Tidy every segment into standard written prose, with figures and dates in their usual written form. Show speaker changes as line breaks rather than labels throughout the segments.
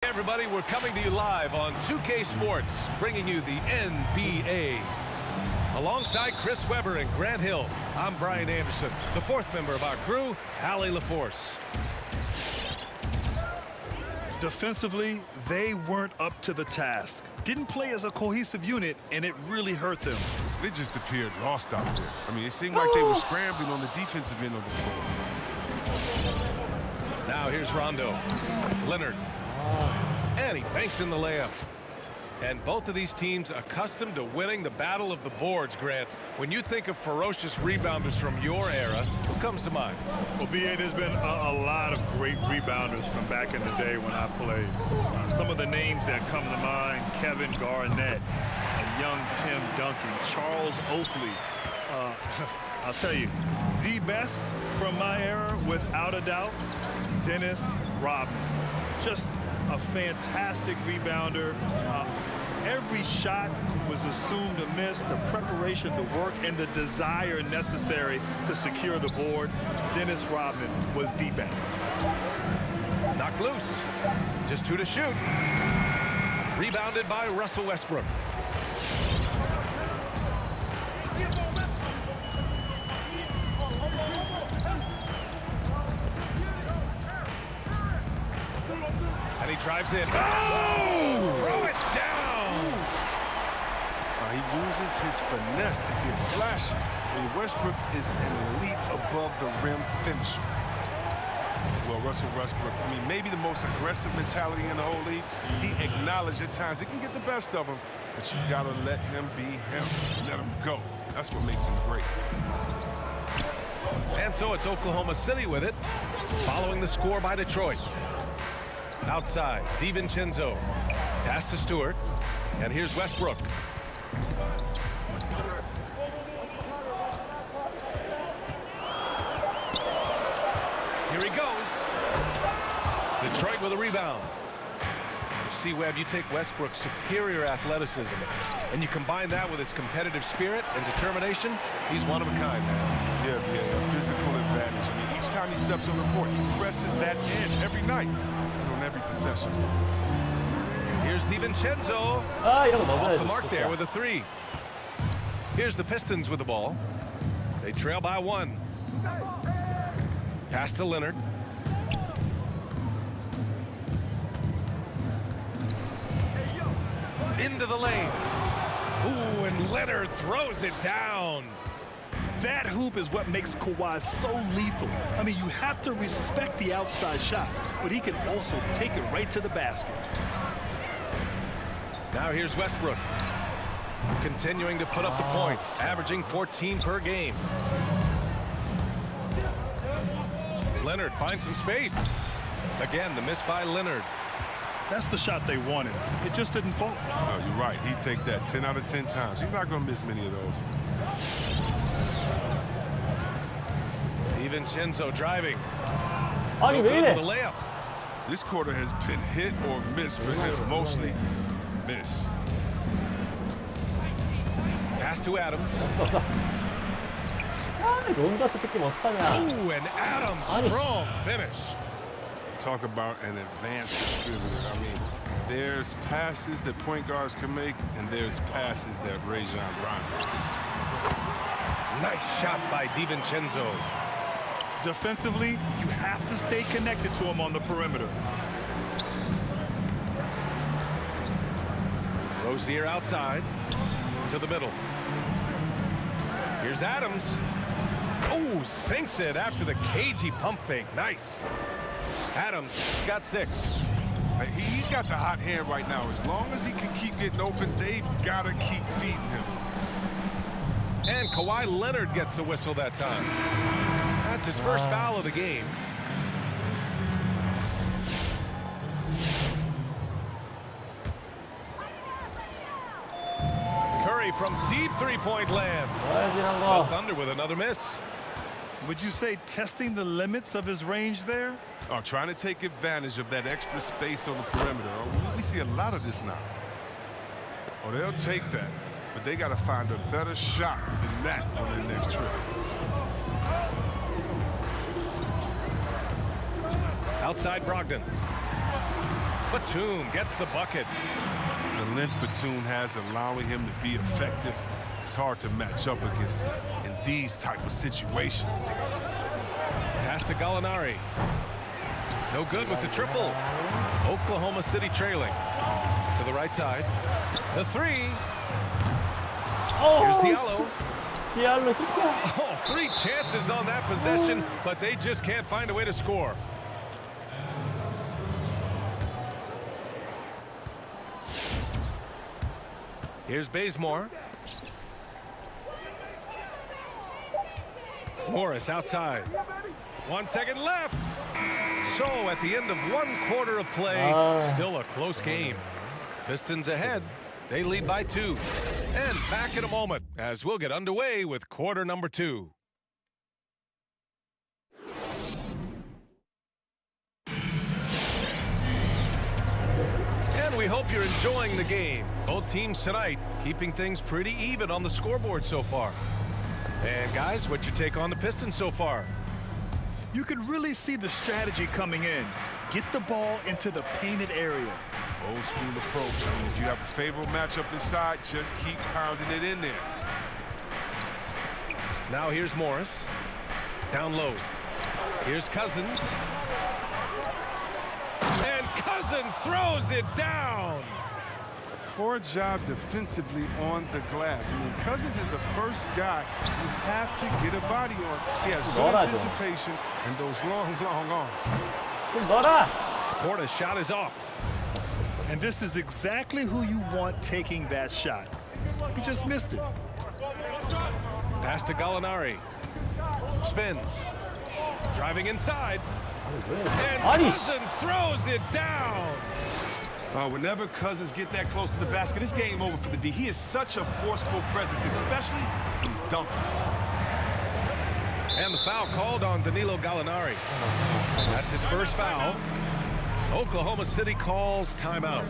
Everybody, we're coming to you live on 2K Sports, bringing you the NBA. Alongside Chris Webber and Grant Hill, I'm Brian Anderson, the fourth member of our crew, Allie LaForce.
Defensively, they weren't up to the task. Didn't play as a cohesive unit, and it really hurt them.
They just appeared lost out there. I mean, it seemed like they were scrambling on the defensive end of the floor.
Now here's Rondo. Leonard. And he banks in the layup. And both of these teams accustomed to winning the battle of the boards, Grant. When you think of ferocious rebounders from your era, who comes to mind?
Well, B.A., there's been a lot of great rebounders from back in the day when I played. Some of the names that come to mind: Kevin Garnett, young Tim Duncan, Charles Oakley. I'll tell you, the best from my era, without a doubt, Dennis Rodman. Just a fantastic rebounder. Every shot was assumed to miss. The preparation, the work, and the desire necessary to secure the board. Dennis Rodman was the best.
Knocked loose. Just 2 to shoot. Rebounded by Russell Westbrook. And he drives in. Oh! Throw it down!
He uses his finesse to get flashy. And Westbrook is an elite above-the-rim finisher. Well, Russell Westbrook, I mean, maybe the most aggressive mentality in the whole league. He acknowledged at times he can get the best of him, but you gotta let him be him. Let him go. That's what makes him great.
And so it's Oklahoma City with it, following the score by Detroit. Outside, DiVincenzo. Pass to Stewart. And here's Westbrook. Here he goes. Detroit with a rebound. You see, Webb, you take Westbrook's superior athleticism, and you combine that with his competitive spirit and determination, he's one of a kind, man.
Yeah, a physical advantage. I mean, each time he steps on the court, he presses that edge every night, on every possession.
Here's DiVincenzo.
이런 거
Off the
넣어줘야지,
mark there
진짜.
with a 3. Here's the Pistons with the ball. They trail by 1. Pass to Leonard. Into the lane. Ooh, and Leonard throws it down.
That hoop is what makes Kawhi so lethal. I mean, you have to respect the outside shot, but he can also take it right to the basket.
Now here's Westbrook. Continuing to put up the points, averaging 14 per game. Leonard finds some space. Again, the miss by Leonard.
That's the shot they wanted. It just didn't fall.
Oh, you're right. He'd take that 10 out of 10 times. He's not going to miss many of those.
DiVincenzo driving.
아니
No
왜
good
이래?
with the layup.
This quarter has been hit or miss for him. Mostly miss.
Pass to Adams.
없어. 아, 론 같은 뺏기면 어떡하냐?
Ooh, and Adams,
아니.
strong finish.
Talk about an advanced distributor. I mean, there's passes that point guards can make, and there's passes that Rajon Rondo can make.
Nice shot by DiVincenzo.
Defensively, you have to stay connected to him on the perimeter.
Rozier outside to the middle. Here's Adams. Oh, sinks it after the cagey pump fake. Nice. Adams got 6.
Like, he's got the hot hand right now. As long as he can keep getting open, they've got to keep feeding him.
And Kawhi Leonard gets a whistle that time. That's his first foul of the game. Curry from deep three-point land.
뭐야지 이런
The
거.
Thunder with another miss.
Would you say testing the limits of his range there?
Oh, trying to take advantage of that extra space on the perimeter. Oh, we see a lot of this now. Oh, they'll take that, but they got to find a better shot than that on their next trip.
Outside Brogdon. Batum gets the bucket.
The length Batum has allowing him to be effective, it's hard to match up against in these type of situations.
Pass to Gallinari. No good with the triple. Oklahoma City trailing. To the right side. The 3. Here's Diallo.
디알로 새끼야.
Oh, 3 chances on that possession, but they just can't find a way to score. Here's Bazemore. Morris outside. 1 second left. So at the end of 1 quarter of play, still a close game. Pistons ahead. They lead by 2. And back in a moment as we'll get underway with quarter number 2. And we hope you're enjoying the game. Both teams tonight keeping things pretty even on the scoreboard so far. And guys, what's your take on the Pistons so far?
You can really see the strategy coming in. Get the ball into the painted area.
Old school approach. I mean, if you have a favorable matchup this side, just keep pounding it in there.
Now here's Morris. Down low. Here's Cousins. And Cousins throws it down.
Poor job defensively on the glass. I mean, Cousins is the first guy you have to get a body on. He has good anticipation and those long, long arms.
좀 넣어라.
Porter's shot is off.
And this is exactly who you want taking that shot. He just missed it.
Pass to Gallinari. Spins. Driving inside. And Cousins throws it down.
Whenever Cousins get that close to the basket, it's game over for the D. He is such a forceful presence, especially when he's dunking.
And the foul called on Danilo Gallinari. That's his first foul. Oklahoma City calls timeout.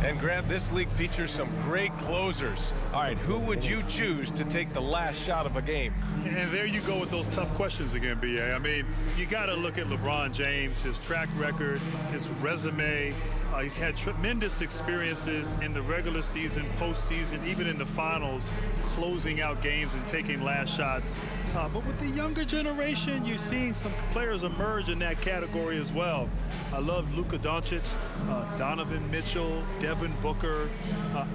And Grant, this league features some great closers. All right, who would you choose to take the last shot of a game?
And there you go with those tough questions again, B.A. I mean, you got to look at LeBron James, his track record, his resume. He's had tremendous experiences in the regular season, postseason, even in the finals, closing out games and taking last shots. But with the younger generation, you're seeing some players emerge in that category as well. I love Luka Doncic, Donovan Mitchell, Devin Booker.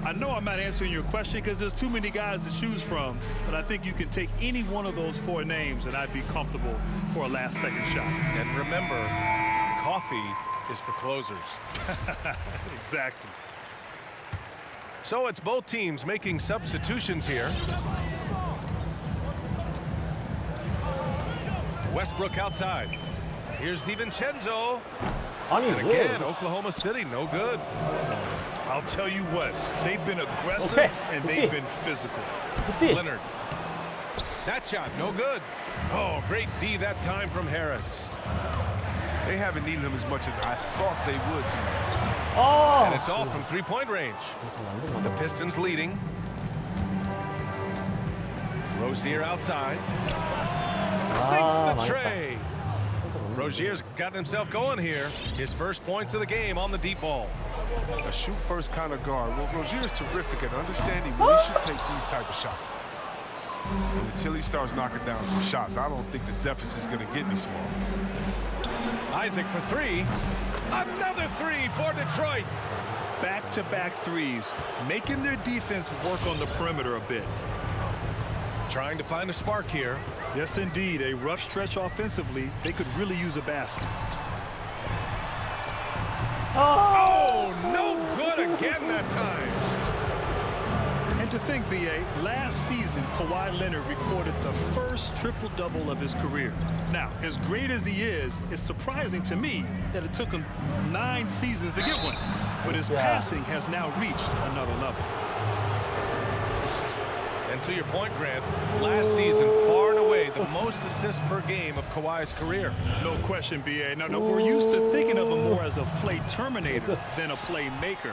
I know I'm not answering your question because there's too many guys to choose from, but I think you can take any one of those 4 names and I'd be comfortable for a last-second shot.
And remember, coffee is for closers.
Exactly.
So it's both teams making substitutions here. Westbrook outside. Here's DiVincenzo.
아니
And
왜?
again, Oklahoma City, no good.
I'll tell you what, they've been aggressive
Okay.
and they've been physical.
굿디.
Leonard. That shot, no good. Oh, great D that time from Harris.
They haven't needed him as much as I thought they would tonight.
아.
And it's all from three-point range. The Pistons leading. Rozier outside. Sinks the
망했다.
tray. Rozier's got himself going here. His first points of the game on the deep ball.
A shoot-first kind of guard. Well, Rozier is terrific at understanding when he should take these type of shots. And until he starts knocking down some shots, I don't think the deficit's going to get any smaller.
Isaac for three. Another three for Detroit.
Back-to-back threes, making their defense work on the perimeter a bit.
Trying to find a spark here.
Yes, indeed, a rough stretch offensively. They could really use a basket.
Oh, no good again that time.
And to think, B.A., last season, Kawhi Leonard recorded the first triple-double of his career. Now, as great as he is, it's surprising to me that it took him 9 seasons to get one. But his passing has now reached another level.
And to your point, Grant, last season, far and away, the most assists per game of Kawhi's career.
No question, B.A. Now, we're used to thinking of him more as a play terminator than a playmaker.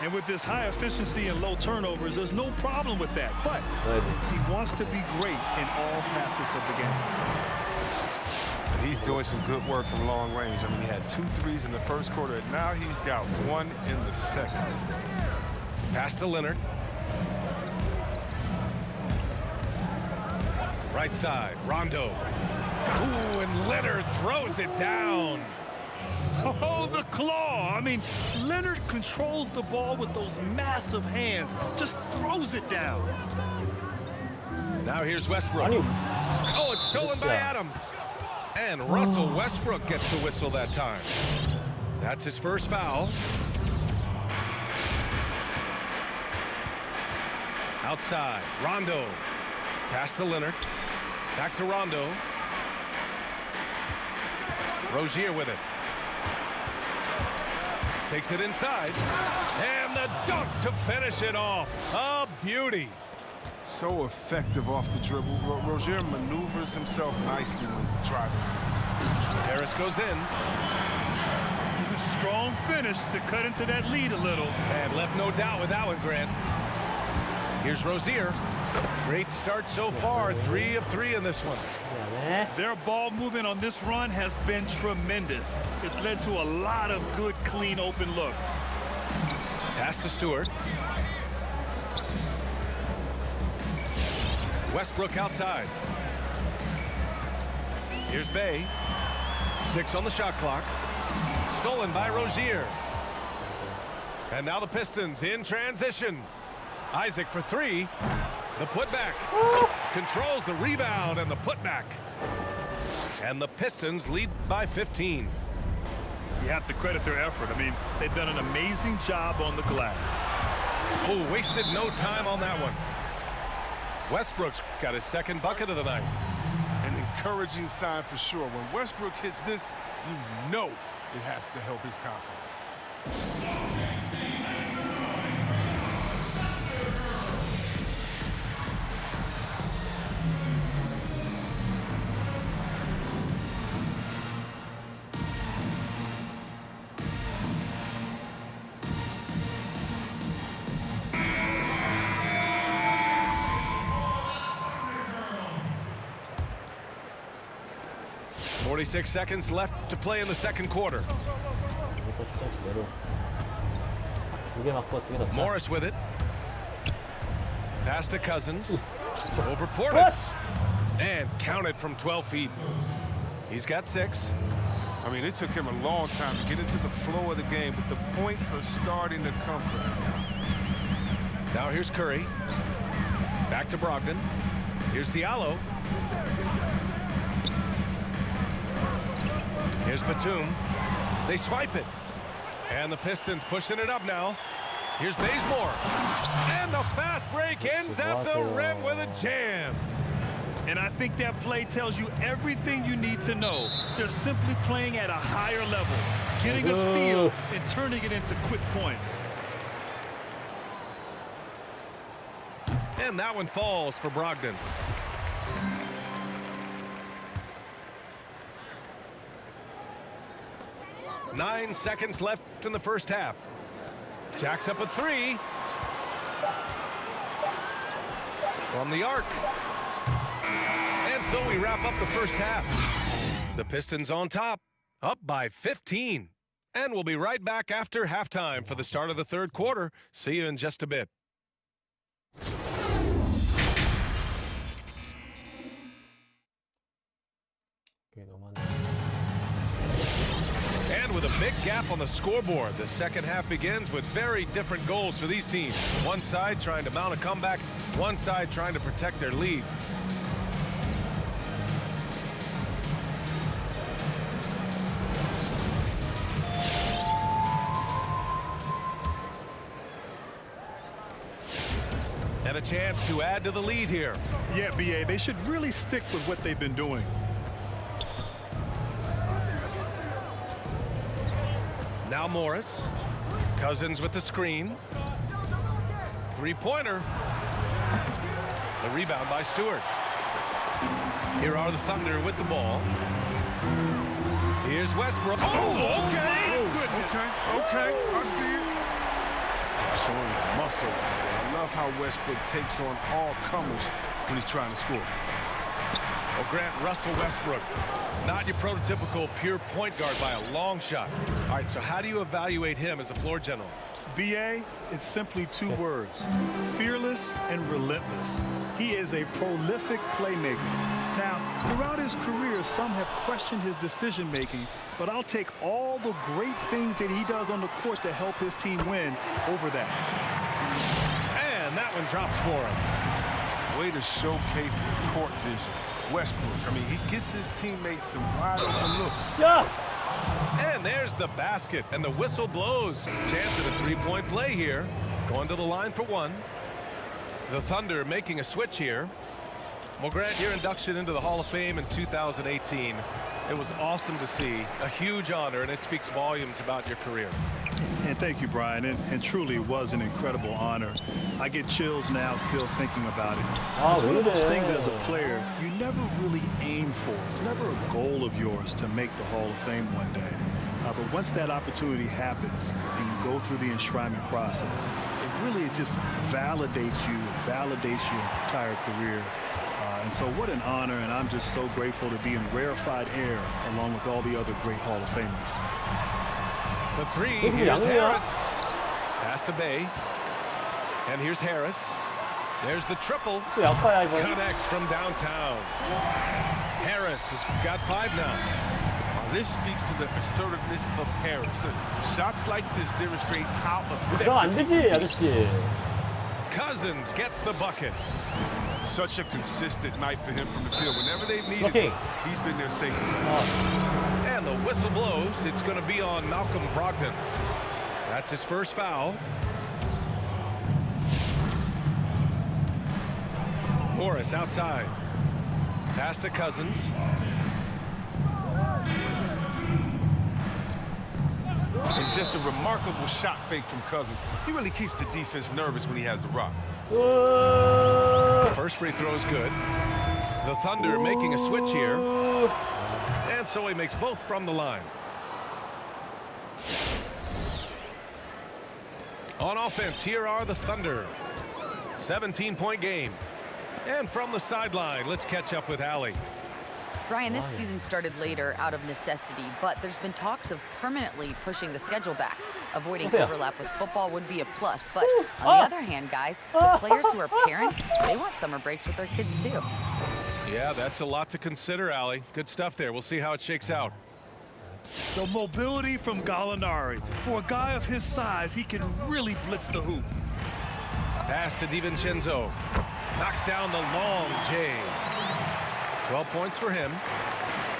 And with this high efficiency and low turnovers, there's no problem with that. But he wants to be great in all facets of the game.
And he's doing some good work from long range. I mean, he had 2 threes in the first quarter, and now he's got 1 in the second.
Pass to Leonard. Right side, Rondo. Ooh, and Leonard throws it down.
Oh, the claw. I mean, Leonard controls the ball with those massive hands. Just throws it down.
Now here's Westbrook. Oh, it's stolen by Adams. And Russell Westbrook gets the whistle that time. That's his first foul. Outside, Rondo. Pass to Leonard. Back to Rondo. Rozier with it. Takes it inside. And the dunk to finish it off. A beauty.
So effective off the dribble. Rozier maneuvers himself nicely when driving.
Harris goes in.
Strong finish to cut into that lead a little.
And left no doubt with that one, Grant. Here's Rozier. Great start so far. 3 of 3 in this one.
Their ball movement on this run has been tremendous. It's led to a lot of good, clean, open looks.
Pass to Stewart. Westbrook outside. Here's Bay. 6 on the shot clock. Stolen by Rozier. And now the Pistons in transition. Isaac for 3. The putback. Controls the rebound and the putback. And the Pistons lead by 15.
You have to credit their effort. I mean, they've done an amazing job on the glass.
Oh, wasted no time on that one. Westbrook's got his second bucket of the night.
An encouraging sign for sure. When Westbrook hits this, you know it has to help his confidence.
46 seconds left to play in the second quarter. Morris with it. Pass to Cousins. Over Portis. And counted from 12 feet. He's got 6.
I mean, it took him a long time to get into the flow of the game, but the points are starting to come for him now.
Now here's Curry. Back to Brogdon. Here's Diallo. Here's Batum. They swipe it. And the Pistons pushing it up now. Here's Bazemore. And the fast break ends at the rim with a jam.
And I think that play tells you everything you need to know. They're simply playing at a higher level, getting a steal and turning it into quick points.
And that one falls for Brogdon. Nine seconds left in the first half. Jacks up a three. From the arc. And so we wrap up the first half. The Pistons on top, up by 15. And we'll be right back after halftime for the start of the third quarter. See you in just a bit. And with a big gap on the scoreboard, the second half begins with very different goals for these teams. One side trying to mount a comeback, one side trying to protect their lead. And a chance to add to the lead here.
Yeah, BA, they should really stick with what they've been doing.
Now Morris. Cousins with the screen. Three-pointer. The rebound by Stewart. Here are the Thunder with the ball. Here's Westbrook.
Oh, okay. Okay. I see it. Showing muscle. I love how Westbrook takes on all comers when he's trying to score.
Well, Grant, Russell Westbrook, not your prototypical pure point guard by a long shot. All right, so how do you evaluate him as a floor general?
BA, it's simply two words: fearless and relentless. He is a prolific playmaker. Now, throughout his career, some have questioned his decision-making, but I'll take all the great things that he does on the court to help his team win over that.
And that one drops for him.
Way to showcase the court vision. Westbrook, I mean, he gets his teammates some wide open looks.
Yeah.
And there's the basket, and the whistle blows. Chance at a three-point play here. Going to the line for one. The Thunder making a switch here. Well, Grant, your induction into the Hall of Fame in 2018. It was awesome to see. A huge honor, and it speaks volumes about your career.
And thank you, Brian. And truly was an incredible honor. I get chills now still thinking about it. It's one of those things as a player you never really aim for. It's never a goal of yours to make the Hall of Fame one day. But once that opportunity happens and you go through the enshrinement process, it just validates you, validates your entire career. And so what an honor, and I'm just so grateful to be in rarefied air along with all the other great Hall of Famers.
The three, here's Harris. Pass to Bay. And here's Harris. There's the triple. Connects from downtown. Harris has got 5 now.
This speaks to the assertiveness of Harris. Shots like this demonstrate how
안 되지, 아저씨.
Cousins gets the bucket.
Such a consistent night for him from the field. Whenever they've needed him, he's been their safety.
And the whistle blows. It's going to be on Malcolm Brogdon. That's his first foul. Morris outside. Pass to Cousins.
And just a remarkable shot fake from Cousins. He really keeps the defense nervous when he has the rock.
First free throw is good. The Thunder making a switch here. And so he makes both from the line. On offense, here are the Thunder. 17-point game. And from the sideline, let's catch up with Allie.
Brian, this season started later out of necessity, but there's been talks of permanently pushing the schedule back. Avoiding overlap with football would be a plus, but on the other hand, guys, the players who are parents, they want summer breaks with their kids too.
Yeah, that's a lot to consider, Allie. Good stuff there. We'll see how it shakes out.
The mobility from Gallinari. For a guy of his size, he can really blitz the hoop.
Pass to DiVincenzo. Knocks down the long J. 12 points for him.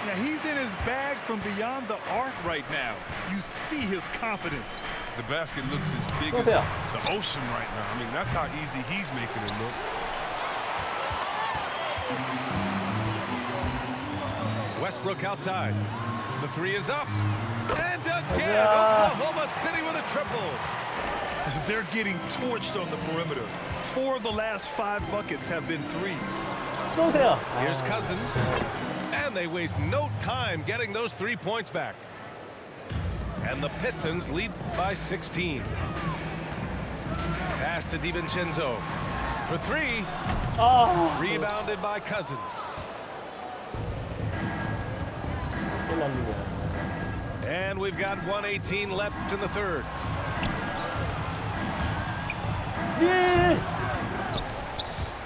Now he's in his bag from beyond the arc right now. You see his confidence.
The basket looks as big as the ocean right now. I mean, that's how easy he's making it look.
Westbrook outside. The three is up. And again, Oklahoma City with a triple.
They're getting torched on the perimeter. 4 of the last 5 buckets have been threes.
쏘세요.
Here's Cousins. And they waste no time getting those 3 points back. And the Pistons lead by 16. Pass to DiVincenzo for 3. Rebounded by Cousins. And we've got 1:18 left in the third.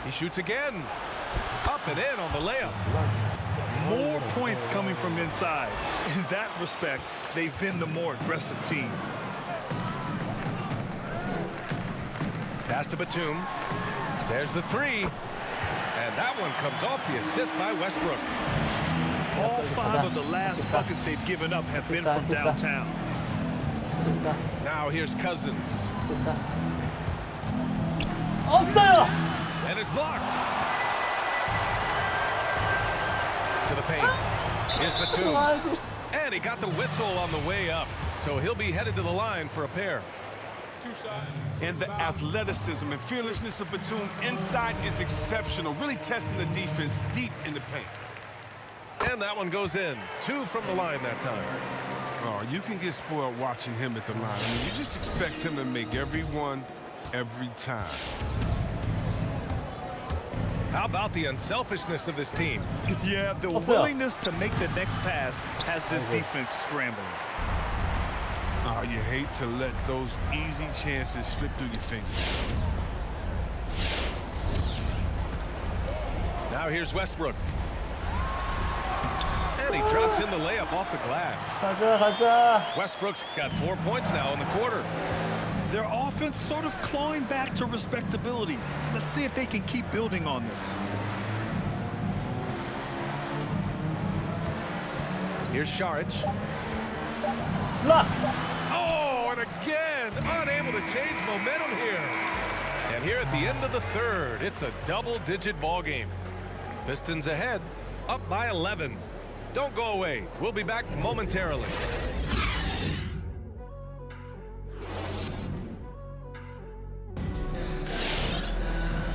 He shoots again. Up and in on the layup.
More points coming from inside. In that respect, they've been the more aggressive team.
Pass to Batum. There's the 3. And that one comes off the assist by Westbrook.
All 5 of the last buckets they've given up have been from downtown.
Now here's Cousins.
없어요.
And it's blocked. To the paint. Here's Batum. And he got the whistle on the way up. So he'll be headed to the line for a pair.
And the athleticism and fearlessness of Batum inside is exceptional, really testing the defense deep in the paint.
And that one goes in. 2 from the line that time.
Oh, you can get spoiled watching him at the line. I mean, you just expect him to make every one, every time.
How about the unselfishness of this team?
Yeah, the willingness to make the next pass has this defense scrambling.
Oh, you hate to let those easy chances slip through your fingers.
Now here's Westbrook. And he drops in the layup off the glass.
가자.
Westbrook's got 4 points now in the quarter.
Their offense sort of clawing back to respectability. Let's see if they can keep building on this.
Here's Saric.
블락.
Oh, and again, unable to change momentum here. And here at the end of the third, it's a double-digit ball game. Pistons ahead, up by 11. Don't go away. We'll be back momentarily.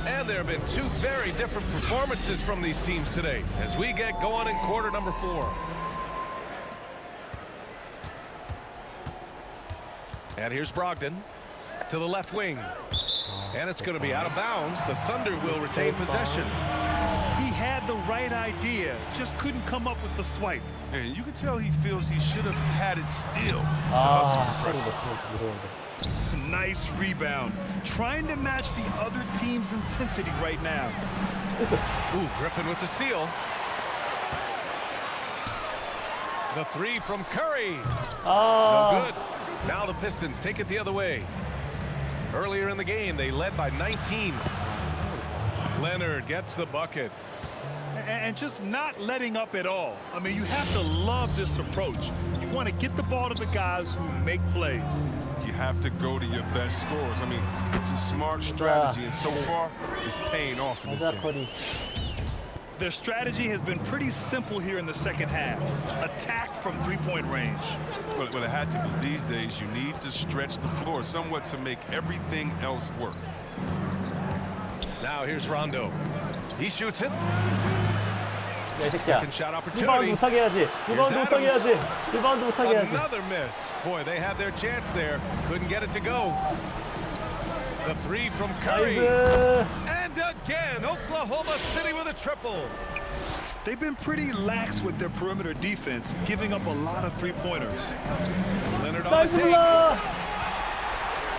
And there have been 2 very different performances from these teams today as we get going in quarter number 4. And here's Brogdon to the left wing. And it's going to be out of bounds. The Thunder will retain possession.
He had the right idea, just couldn't come up with the swipe.
And you can tell he feels he should have had it still.
Nice rebound. Trying to match the other team's intensity right now.
Ooh, Griffin with the steal. The 3 from Curry. No good. Now the Pistons take it the other way. Earlier in the game, they led by 19. Leonard gets the bucket.
And just not letting up at all. I mean, you have to love this approach. You want to get the ball to the guys who make plays.
You have to go to your best scorers. I mean, it's a smart strategy, and so far, it's paying off in this game.
Their strategy has been pretty simple here in the second half. Attack from 3-point range.
Well, it had to be. These days, you need to stretch the floor somewhat to make everything else work.
Now here's Rondo. He shoots it.
야, 이 새끼야.
Second shot
리바운드
opportunity.
못하게 해야지. 리바운드 못하게 해야지. 리바운드 못하게 해야지.
Another miss. Boy, they had their chance there. Couldn't get it to go. The 3 from Curry.
나이스.
And again, Oklahoma City with a triple.
They've been pretty lax with their perimeter defense, giving up a lot of 3-pointers.
Leonard on the
나이스
take.
블락.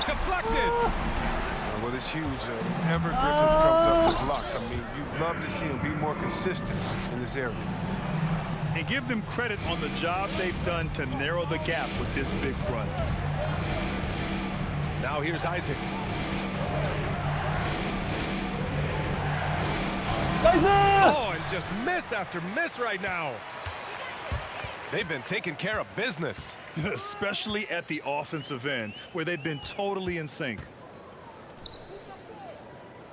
Deflected.
Well, it's huge. Whenever Griffith comes up with blocks, I mean, you'd love to see him be more consistent in this area.
And give them credit on the job they've done to narrow the gap with this big run.
Now here's Isaac.
나이스.
Oh, and just miss after miss right now. They've been taking care of business.
Especially at the offensive end, where they've been totally in sync.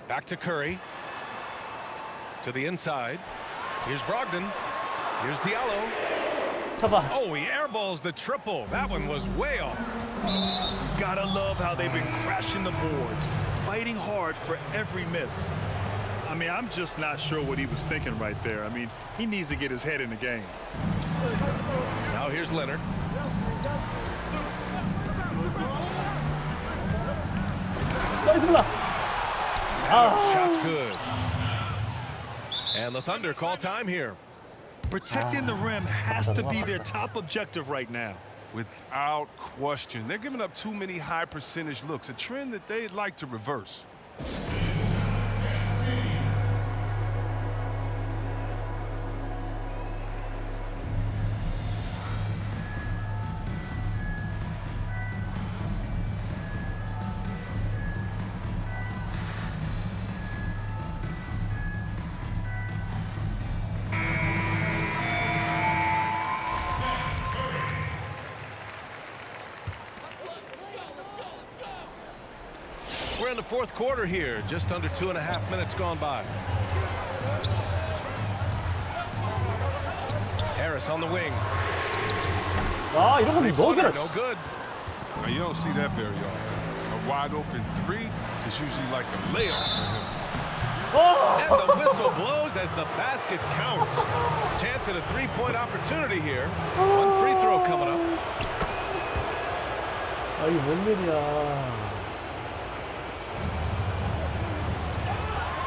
Back to Curry. To the inside. Here's Brogdon. Here's Diallo.
잡아.
Oh, he airballs the triple. That one was way off.
Gotta love how they've been crashing the boards, fighting hard for every miss. I mean, I'm just not sure what he was thinking right there. I mean, he needs to get his head in the game.
Now here's Leonard.
나이스 블락.
Shot's good. And the Thunder call time here.
Protecting the rim has to be their top objective right now.
Without question. They're giving up too many high percentage looks, a trend that they'd like to reverse.
We're in the fourth quarter here. Just under 2.5 minutes gone by. Harris on the wing.
아, 이런 건 너무 잘해.
No good.
Now, you don't see that very often. A wide open three is usually like a layup for him.
And the whistle blows as the basket counts. Chance at a three-point opportunity here. One free throw coming up.
아, 이게 뭔 일이야.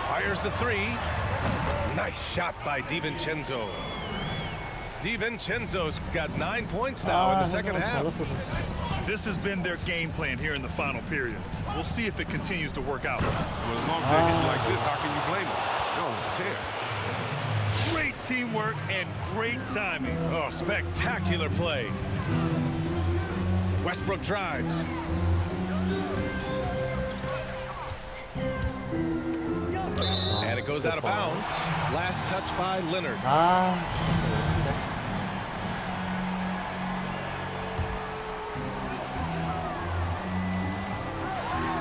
Fires the three. Nice shot by DiVincenzo. DiVincenzo's got 9 points now in the second half.
This has been their game plan here in the final period. We'll see if it continues to work out.
Well, as long as they're hitting like this, how can you blame them? They're on a tear.
Great teamwork and great timing.
Oh, spectacular play. Westbrook drives. And it goes out of bounds. Last touch by Leonard.
아,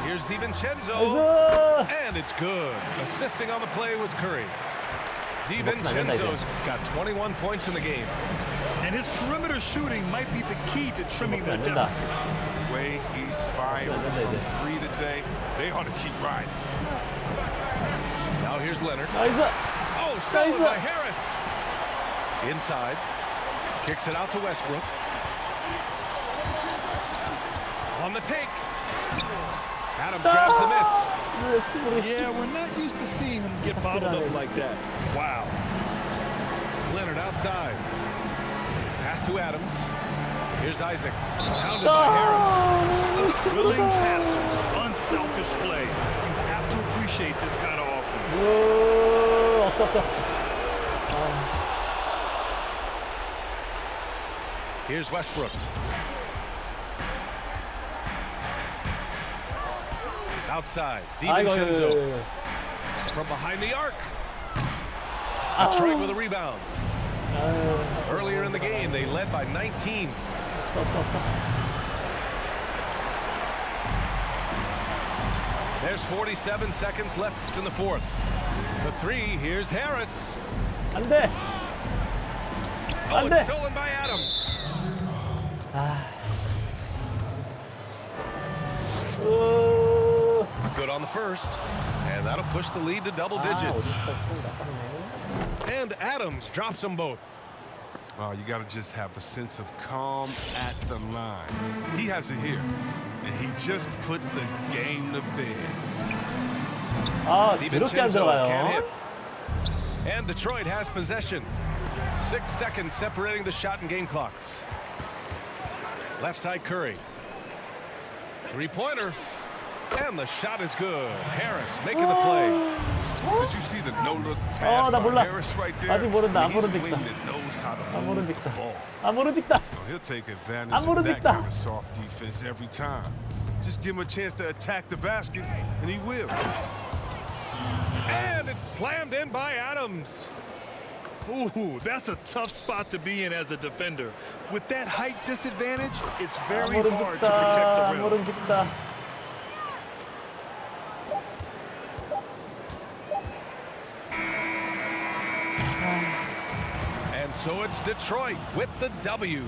Here's DiVincenzo.
나이스.
And it's good. Assisting on the play was Curry. DiVincenzo's got 21 points in the game.
And his perimeter shooting might be the key to trimming their
안 된다.
deficit.
The way he's firing from three today, they ought to keep riding.
Now here's Leonard.
나이스.
Oh, stolen
Nice.
by Harris. Inside. Kicks it out to Westbrook. On the take. Adams grabs the miss.
Yeah, we're not used to seeing him get bottled up like that. Wow.
Leonard outside. Pass to Adams. Here's Isaac. Pounded by Harris.
Willing passers, unselfish play. You have to appreciate this kind of offense.
오, 없어, 없어.
Here's Westbrook. Outside.
아이고,
DiVincenzo from behind the arc. Detroit with a rebound. Earlier in the game, they led by 19.
없어, 없어, 없어.
There's 47 seconds left in the fourth. The three, here's Harris.
안 돼.
Oh,
안
it's
돼.
stolen by Adams.
오.
Good on the first. And that'll push the lead to double digits. And Adams drops them both.
Oh, you got to just have a sense of calm at the line. He has it here, and he just put the game to bed.
아, 이렇게 안
can't
들어가요.
hit. And Detroit has possession. 6 seconds separating the shot and game clocks. Left side Curry. Three-pointer. And the shot is good. Harris making the play.
Did you see the no-look pass
나
by
몰라.
Harris right there?
아직 모른다. 안
He's a
모른
wing
직다.
that knows how to
안
move
모른
the
직다.
ball.
안 모른 직다.
He'll take advantage
안 모른
of that
직다.
kind of soft defense every time. Just give him a chance to attack the basket, and he will.
And it's slammed in by Adams.
Ooh, that's a tough spot to be in as a defender. With that height disadvantage, it's very
안 모른
hard to
직다.
protect the
안
rim.
모른 직다.
And So it's Detroit with the W.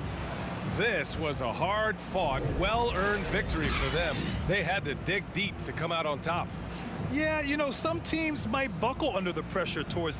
This was a hard-fought, well-earned victory for them. They had to dig deep to come out on top.
Yeah, you know, some teams might buckle under the pressure towards